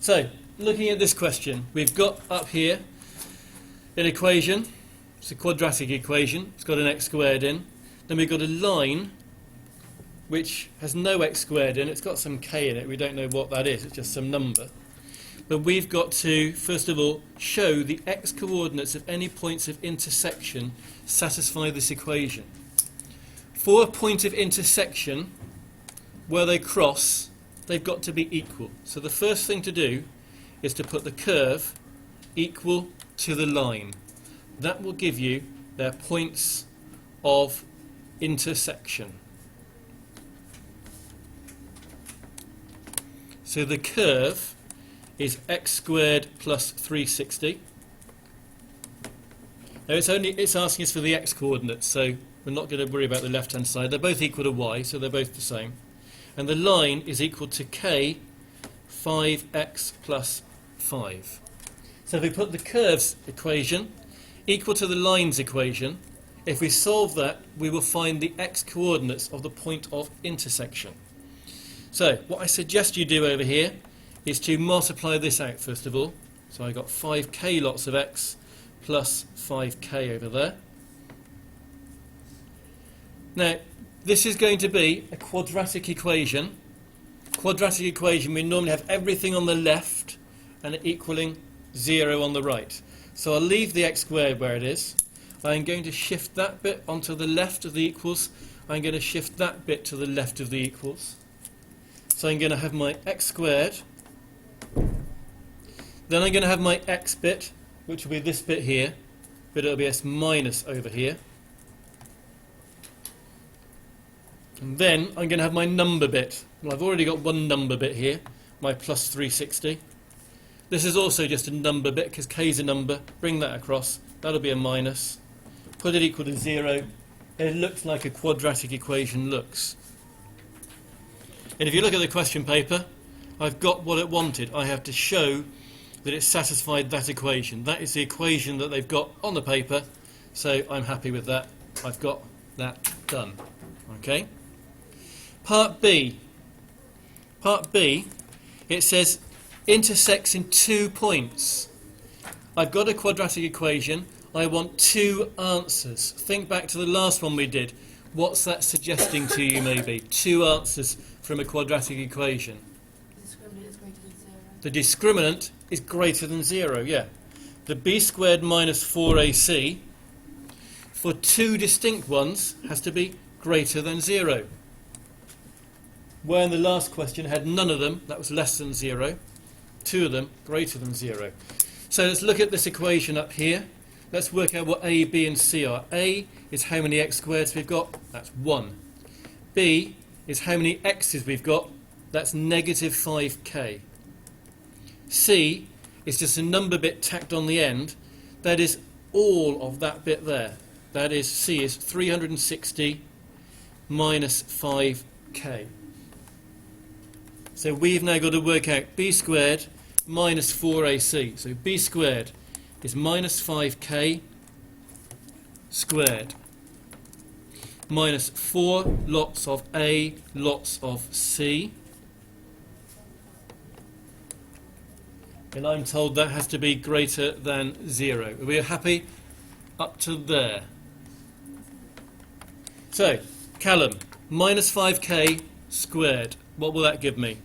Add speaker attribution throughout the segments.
Speaker 1: So, looking at this question, we've got up here an equation. It's a quadratic equation. It's got an x squared in. Then we've got a line which has no x squared in. It's got some k in it. We don't know what that is. It's just some number. But we've got to, first of all, show the x coordinates of any points of intersection satisfy this equation. For a point of intersection, where they cross, they've got to be equal. So the first thing to do is to put the curve equal to the line. That will give you their points of intersection. So the curve is x squared plus 360. Now it's asking us for the x coordinates, so we're not going to worry about the left hand side. They're both equal to y, so they're both the same. And the line is equal to k 5x plus 5. So if we put the curve's equation equal to the line's equation, if we solve that, we will find the x coordinates of the point of intersection. So what I suggest you do over here is to multiply this out first of all. So I got 5k lots of x plus 5k over there. Now this is going to be a quadratic equation. Quadratic equation, we normally have everything on the left and equaling 0 on the right. So I'll leave the x squared where it is. I'm going to shift that bit onto the left of the equals. I'm going to shift that bit to the left of the equals. So I'm going to have my x squared. Then I'm going to have my x bit, which will be this bit here, but it'll be s minus over here. And then I'm going to have my number bit. Well, I've already got one number bit here, my plus 360. This is also just a number bit because k is a number. Bring that across. That'll be a minus. Put it equal to 0. It looks like a quadratic equation looks. And if you look at the question paper, I've got what it wanted. I have to show that it satisfied that equation. That is the equation that they've got on the paper, so I'm happy with that. I've got that done. Okay. Part B. Part B, it says intersects in 2 points. I've got a quadratic equation. I want 2 answers. Think back to the last one we did. What's that suggesting to you maybe? 2 answers from a quadratic equation. The discriminant is greater than 0, yeah. The b squared minus 4ac, for 2 distinct ones, has to be greater than 0. Where in the last question had none of them, that was less than 0. 2 of them, greater than 0. So let's look at this equation up here. Let's work out what a, b and c are. A is how many x squareds we've got, that's 1. B is how many x's we've got, that's negative 5k. C is just a number bit tacked on the end, that is all of that bit there. That is, C is 360 minus 5k. So we've now got to work out b squared minus 4ac. So b squared is minus 5k squared minus 4 lots of a lots of c. And I'm told that has to be greater than 0. Are we happy up to there? So, Callum, minus 5k squared. What will that give me?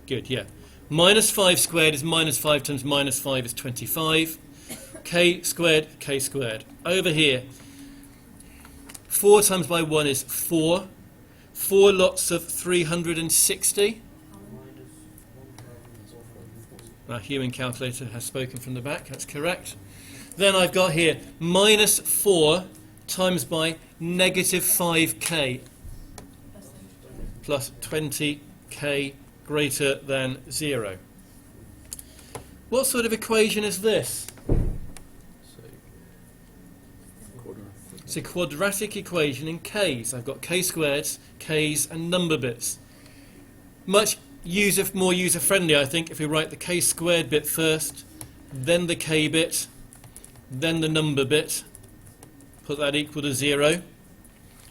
Speaker 1: Good, yeah. Minus 5 squared is minus 5 times minus 5 is 25. K squared, k squared. Over here, 4 times by 1 is 4. 4 lots of 360. Our human calculator has spoken from the back, that's correct. Then I've got here minus 4 times by negative 5k plus 20k greater than 0. What sort of equation is this? It's a quadratic equation in k's. I've got k squareds, k's and number bits. Much more user-friendly, I think, if we write the k squared bit first, then the k bit, then the number bit, put that equal to 0.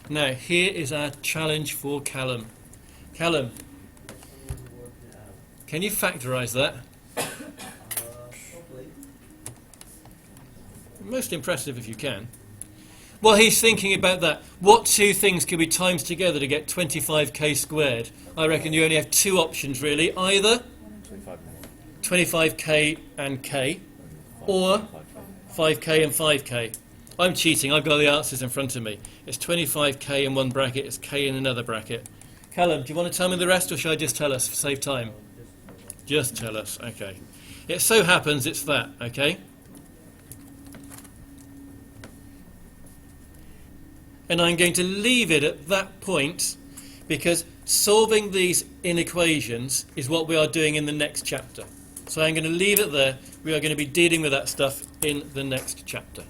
Speaker 1: Now, here is our challenge for Callum. Callum, Can you factorise that?
Speaker 2: Probably.
Speaker 1: Most impressive if you can. Well, he's thinking about that. What two things can be times together to get 25k squared? I reckon you only have two options really. Either 25k and k, or 5k and 5k. I'm cheating, I've got the answers in front of me. It's 25k in one bracket, it's k in another bracket. Callum, do you want to tell me the rest, or shall I just tell us to save time? Just tell us, okay. It so happens it's that, okay? And I'm going to leave it at that point because solving these inequations is what we are doing in the next chapter. So I'm going to leave it there. We are going to be dealing with that stuff in the next chapter.